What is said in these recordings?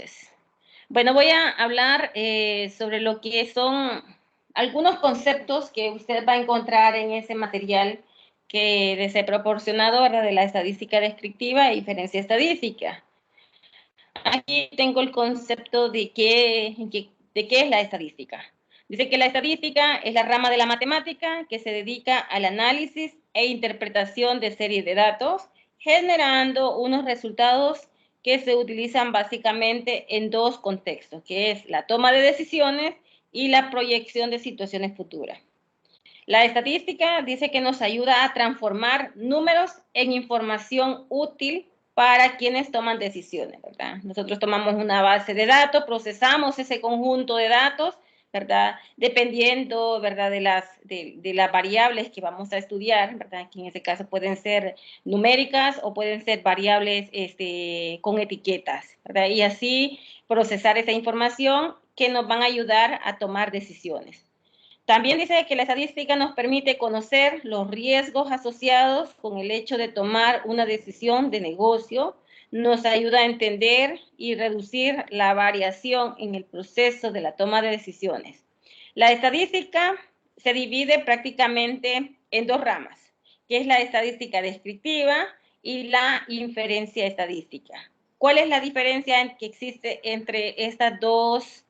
entonces. Bueno, voy a hablar sobre lo que son algunos conceptos que usted va a encontrar en ese material que les he proporcionado, ¿verdad? De la estadística descriptiva e inferencia estadística. Aquí tengo el concepto de qué es la estadística. Dice que la estadística es la rama de la matemática que se dedica al análisis e interpretación de series de datos, generando unos resultados que se utilizan básicamente en dos contextos, que es la toma de decisiones y la proyección de situaciones futuras. La estadística dice que nos ayuda a transformar números en información útil para quienes toman decisiones, ¿verdad? Nosotros tomamos una base de datos, procesamos ese conjunto de datos, ¿verdad? Dependiendo, ¿verdad? De las variables que vamos a estudiar, ¿verdad? Que en ese caso pueden ser numéricas o pueden ser variables con etiquetas, ¿verdad? Y así procesar esa información que nos van a ayudar a tomar decisiones. También dice que la estadística nos permite conocer los riesgos asociados con el hecho de tomar una decisión de negocio, nos ayuda a entender y reducir la variación en el proceso de la toma de decisiones. La estadística se divide prácticamente en dos ramas, que es la estadística descriptiva y la inferencia estadística. ¿Cuál es la diferencia que existe entre estas dos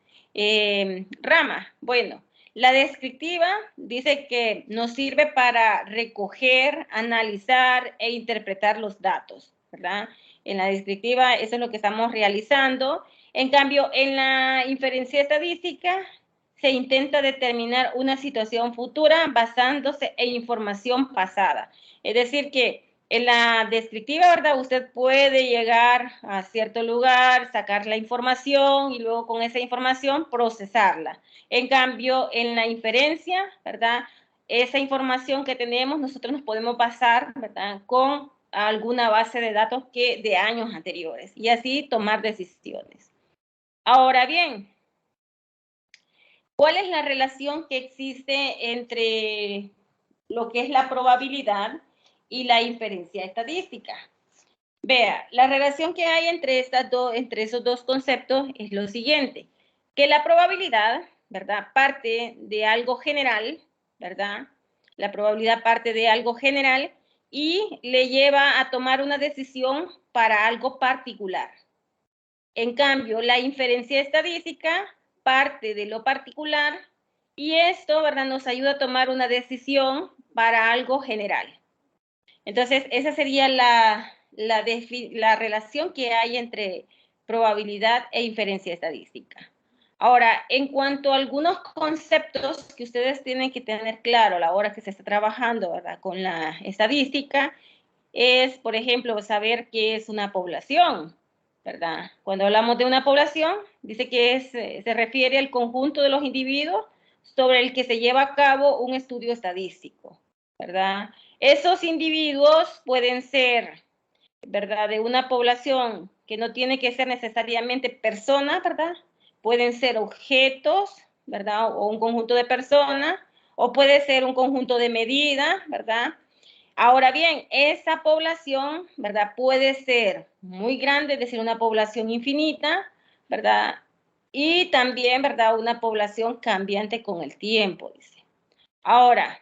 ramas? Bueno, la descriptiva dice que nos sirve para recoger, analizar e interpretar los datos, ¿verdad? En la descriptiva eso es lo que estamos realizando. En cambio, en la inferencia estadística se intenta determinar una situación futura basándose en información pasada. Es decir, que en la descriptiva, ¿verdad? Usted puede llegar a cierto lugar, sacar la información y luego con esa información procesarla. En cambio, en la inferencia, ¿verdad? Esa información que tenemos, nosotros nos podemos basar, ¿verdad? Con alguna base de datos de años anteriores y así tomar decisiones. Ahora bien, ¿cuál es la relación que existe entre lo que es la probabilidad y la inferencia estadística? Vea, la relación que hay entre esos dos conceptos es lo siguiente, que la probabilidad, ¿verdad? Parte de algo general, ¿verdad? La probabilidad parte de algo general y le lleva a tomar una decisión para algo particular. En cambio, la inferencia estadística parte de lo particular y esto, ¿verdad? Nos ayuda a tomar una decisión para algo general. Entonces, esa sería la relación que hay entre probabilidad e inferencia estadística. Ahora, en cuanto a algunos conceptos que ustedes tienen que tener claro a la hora que se está trabajando, ¿verdad? Con la estadística, es, por ejemplo, saber qué es una población, ¿verdad? Cuando hablamos de una población, dice que se refiere al conjunto de los individuos sobre el que se lleva a cabo un estudio estadístico, ¿verdad? Esos individuos pueden ser, ¿verdad? De una población que no tiene que ser necesariamente personas, ¿verdad? Pueden ser objetos, ¿verdad? O un conjunto de personas, o puede ser un conjunto de medidas, ¿verdad? Ahora bien, esa población, ¿verdad? Puede ser muy grande, es decir, una población infinita, ¿verdad? Y también, ¿verdad? Una población cambiante con el tiempo, dice. Ahora,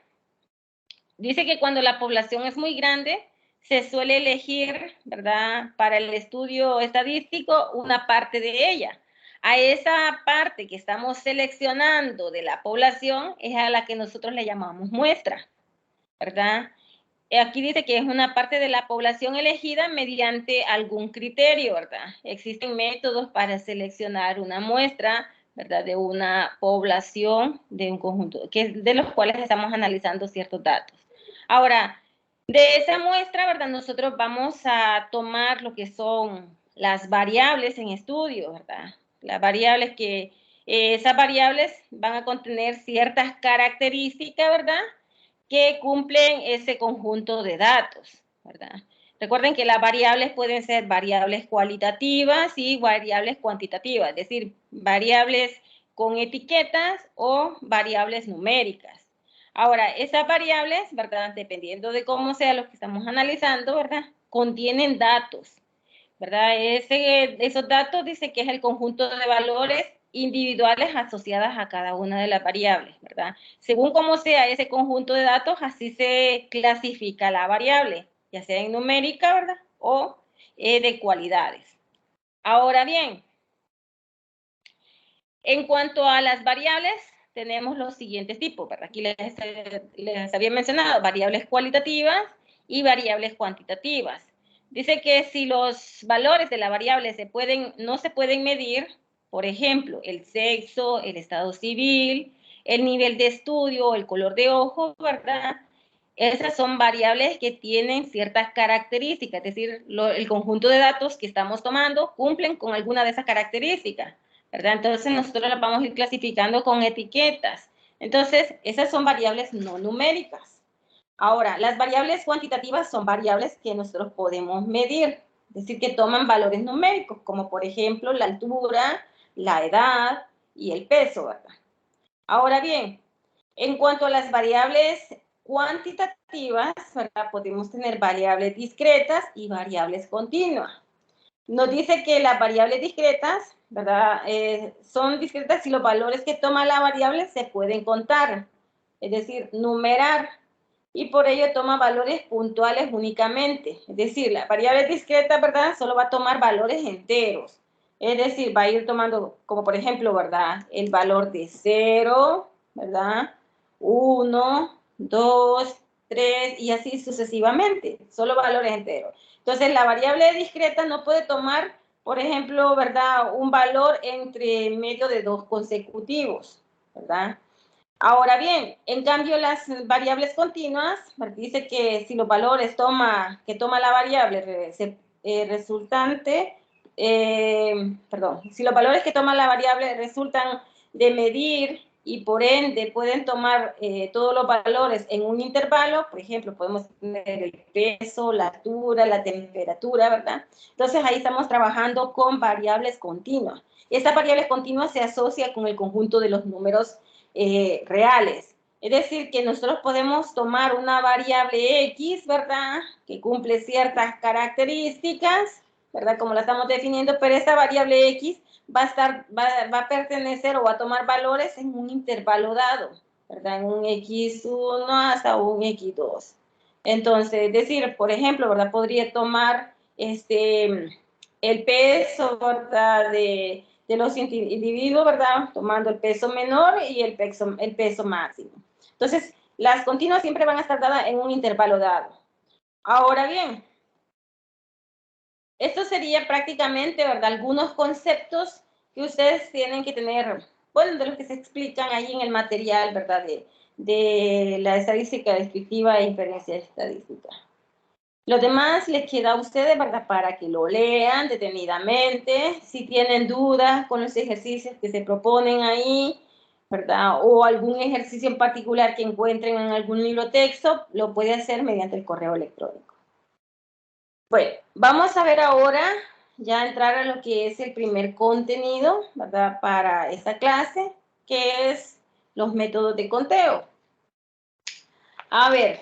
dice que cuando la población es muy grande, se suele elegir, ¿verdad? Para el estudio estadístico, una parte de ella. A esa parte que estamos seleccionando de la población es a la que nosotros le llamamos muestra, ¿verdad? Aquí dice que es una parte de la población elegida mediante algún criterio, ¿verdad? Existen métodos para seleccionar una muestra, ¿verdad? De una población, de un conjunto, de los cuales estamos analizando ciertos datos. Ahora, de esa muestra, ¿verdad? Nosotros vamos a tomar lo que son las variables en estudio, ¿verdad? Las variables esas variables van a contener ciertas características, ¿verdad? Que cumplen ese conjunto de datos, ¿verdad? Recuerden que las variables pueden ser variables cualitativas y variables cuantitativas, es decir, variables con etiquetas o variables numéricas. Ahora, esas variables, ¿verdad? Dependiendo de cómo sea lo que estamos analizando, ¿verdad? Contienen datos, ¿verdad? Esos datos dice que es el conjunto de valores individuales asociadas a cada una de las variables, ¿verdad? Según cómo sea ese conjunto de datos, así se clasifica la variable, ya sea en numérica, ¿verdad? O de cualidades. Ahora bien, en cuanto a las variables, tenemos los siguientes tipos, ¿verdad? Aquí les había mencionado variables cualitativas y variables cuantitativas. Dice que si los valores de la variable no se pueden medir, por ejemplo, el sexo, el estado civil, el nivel de estudio, el color de ojo, ¿verdad? Esas son variables que tienen ciertas características, es decir, el conjunto de datos que estamos tomando cumplen con alguna de esas características, ¿verdad? Entonces nosotros las vamos a ir clasificando con etiquetas. Entonces, esas son variables no numéricas. Ahora, las variables cuantitativas son variables que nosotros podemos medir, es decir, que toman valores numéricos, como por ejemplo la altura, la edad y el peso, ¿verdad? Ahora bien, en cuanto a las variables cuantitativas, ¿verdad? Podemos tener variables discretas y variables continuas. Nos dice que las variables discretas, ¿verdad? Son discretas si los valores que toma la variable se pueden contar, es decir, numerar, y por ello toma valores puntuales únicamente. Es decir, la variable discreta, ¿verdad? Solo va a tomar valores enteros. Es decir, va a ir tomando, como por ejemplo, ¿verdad? El valor de 0, ¿verdad? 1, 2, 3 y así sucesivamente. Solo valores enteros. Entonces, la variable discreta no puede tomar, por ejemplo, ¿verdad? Un valor entre medio de 2 consecutivos, ¿verdad? Ahora bien, en cambio las variables continuas, dice que si los valores que toma la variable resultante, si los valores que toma la variable resultan de medir y por ende pueden tomar todos los valores en un intervalo, por ejemplo, podemos tener el peso, la altura, la temperatura, ¿verdad? Entonces ahí estamos trabajando con variables continuas. Esta variable continua se asocia con el conjunto de los números reales. Es decir, que nosotros podemos tomar una variable X, ¿verdad? Que cumple ciertas características, ¿verdad? Como la estamos definiendo, pero esta variable X va a pertenecer o va a tomar valores en un intervalo dado, ¿verdad? En un X1 hasta un X2. Entonces, es decir, por ejemplo, ¿verdad? Podría tomar el peso, ¿verdad? De los individuos, ¿verdad? Tomando el peso menor y el peso máximo. Entonces, las continuas siempre van a estar dadas en un intervalo dado. Ahora bien, esto sería prácticamente, ¿verdad? Algunos conceptos que ustedes tienen que tener, bueno, de los que se explican ahí en el material, ¿verdad? De la estadística descriptiva e inferencia estadística. Lo demás les queda a ustedes, ¿verdad? Para que lo lean detenidamente. Si tienen dudas con los ejercicios que se proponen ahí, ¿verdad? O algún ejercicio en particular que encuentren en algún libro texto, lo puede hacer mediante el correo electrónico. Bueno, vamos a ver ahora, ya entrar a lo que es el primer contenido, ¿verdad? Para esta clase, que es los métodos de conteo. A ver,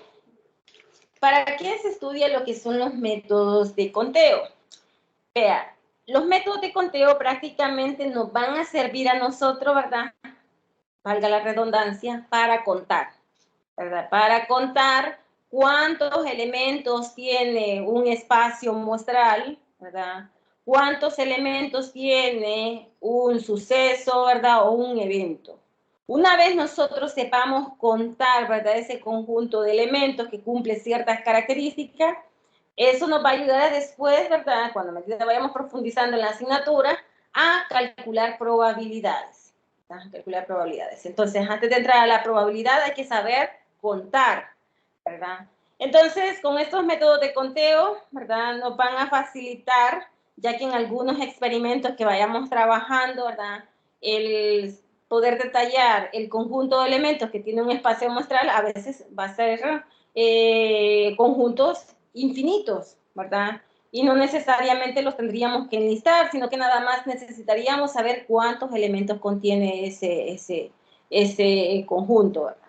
¿para qué se estudia lo que son los métodos de conteo? Vea, los métodos de conteo prácticamente nos van a servir a nosotros, ¿verdad? Valga la redundancia, para contar, ¿verdad? Para contar cuántos elementos tiene un espacio muestral, ¿verdad? Cuántos elementos tiene un suceso, ¿verdad? O un evento. Una vez nosotros sepamos contar, ¿verdad? Ese conjunto de elementos que cumple ciertas características, eso nos va a ayudar después, ¿verdad? Cuando vayamos profundizando en la asignatura, a calcular probabilidades. ¿Verdad? Calcular probabilidades. Entonces, antes de entrar a la probabilidad, hay que saber contar, ¿verdad? Entonces, con estos métodos de conteo, ¿verdad? Nos van a facilitar, ya que en algunos experimentos que vayamos trabajando, ¿verdad? El poder detallar el conjunto de elementos que tiene un espacio muestral, a veces va a ser conjuntos infinitos, ¿verdad? Y no necesariamente los tendríamos que enlistar, sino que nada más necesitaríamos saber cuántos elementos contiene ese conjunto, ¿verdad?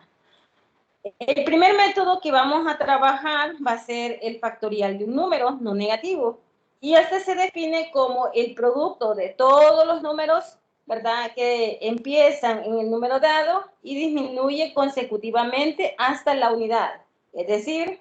El primer método que vamos a trabajar va a ser el factorial de un número no negativo. Y este se define como el producto de todos los números, ¿verdad?, que empiezan en el número dado y disminuye consecutivamente hasta la unidad. Es decir,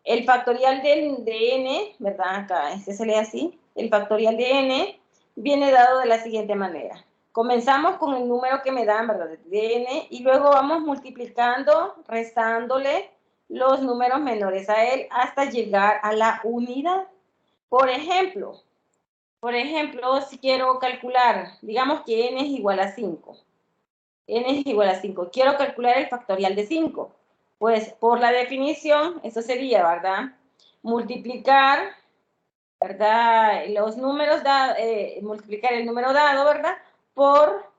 el factorial de n, ¿verdad? Acá este se lee así. El factorial de n viene dado de la siguiente manera. Comenzamos con el número que me dan, ¿verdad?, de n, y luego vamos multiplicando, restándole los números menores a él hasta llegar a la unidad. Por ejemplo, si quiero calcular, digamos que n es igual a 5. N es igual a 5. Quiero calcular el factorial de 5. Pues por la definición, eso sería, ¿verdad?, multiplicar, ¿verdad?, los números, multiplicar el número dado, ¿verdad?, por,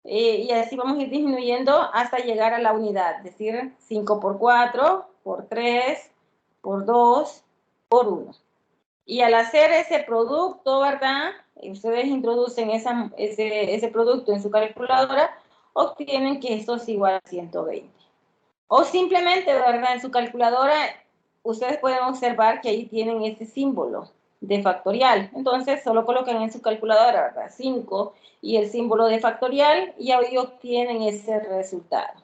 y así vamos a ir disminuyendo hasta llegar a la unidad. Es decir, 5 por 4, por 3, por 2, por 1. Y al hacer ese producto, ¿verdad?, ustedes introducen ese producto en su calculadora, obtienen que esto es igual a 120. O simplemente, ¿verdad?, en su calculadora, ustedes pueden observar que ahí tienen ese símbolo de factorial. Entonces, solo colocan en su calculadora, ¿verdad?, 5 y el símbolo de factorial, y ahí obtienen ese resultado,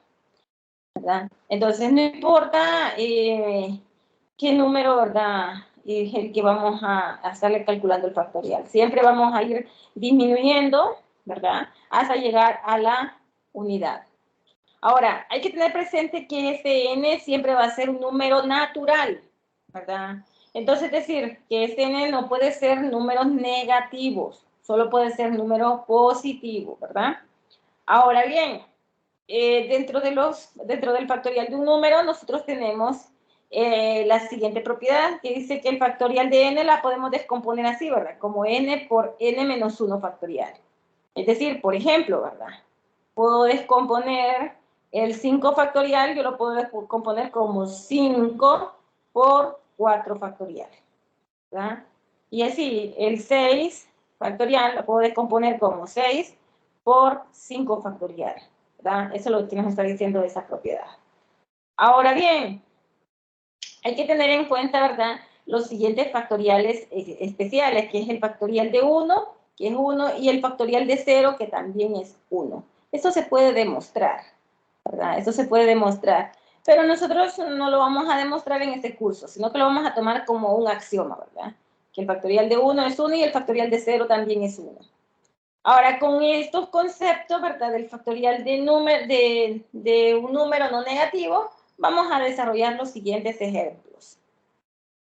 ¿verdad? Entonces, no importa qué número, ¿verdad?, es el que vamos a estarle calculando el factorial. Siempre vamos a ir disminuyendo, ¿verdad?, hasta llegar a la unidad. Ahora, hay que tener presente que este n siempre va a ser un número natural, ¿verdad? Entonces, es decir, que este n no puede ser números negativos, solo puede ser número positivo, ¿verdad? Ahora bien, dentro del factorial de un número, nosotros tenemos la siguiente propiedad, que dice que el factorial de n la podemos descomponer así, ¿verdad?, como n por n menos 1 factorial. Es decir, por ejemplo, ¿verdad?, puedo descomponer el 5 factorial, yo lo puedo descomponer como 5 por 4 factorial, ¿verdad? Y así, el 6 factorial lo puedo descomponer como 6 por 5 factorial, ¿verdad? Eso es lo que nos está diciendo esa propiedad. Ahora bien, hay que tener en cuenta, ¿verdad?, los siguientes factoriales especiales, que es el factorial de 1, que es 1, y el factorial de 0, que también es 1. Eso se puede demostrar, ¿verdad? Eso se puede demostrar. Pero nosotros no lo vamos a demostrar en este curso, sino que lo vamos a tomar como un axioma, ¿verdad? Que el factorial de 1 es 1 y el factorial de 0 también es 1. Ahora, con estos conceptos, ¿verdad?, del factorial de un número no negativo, vamos a desarrollar los siguientes ejemplos.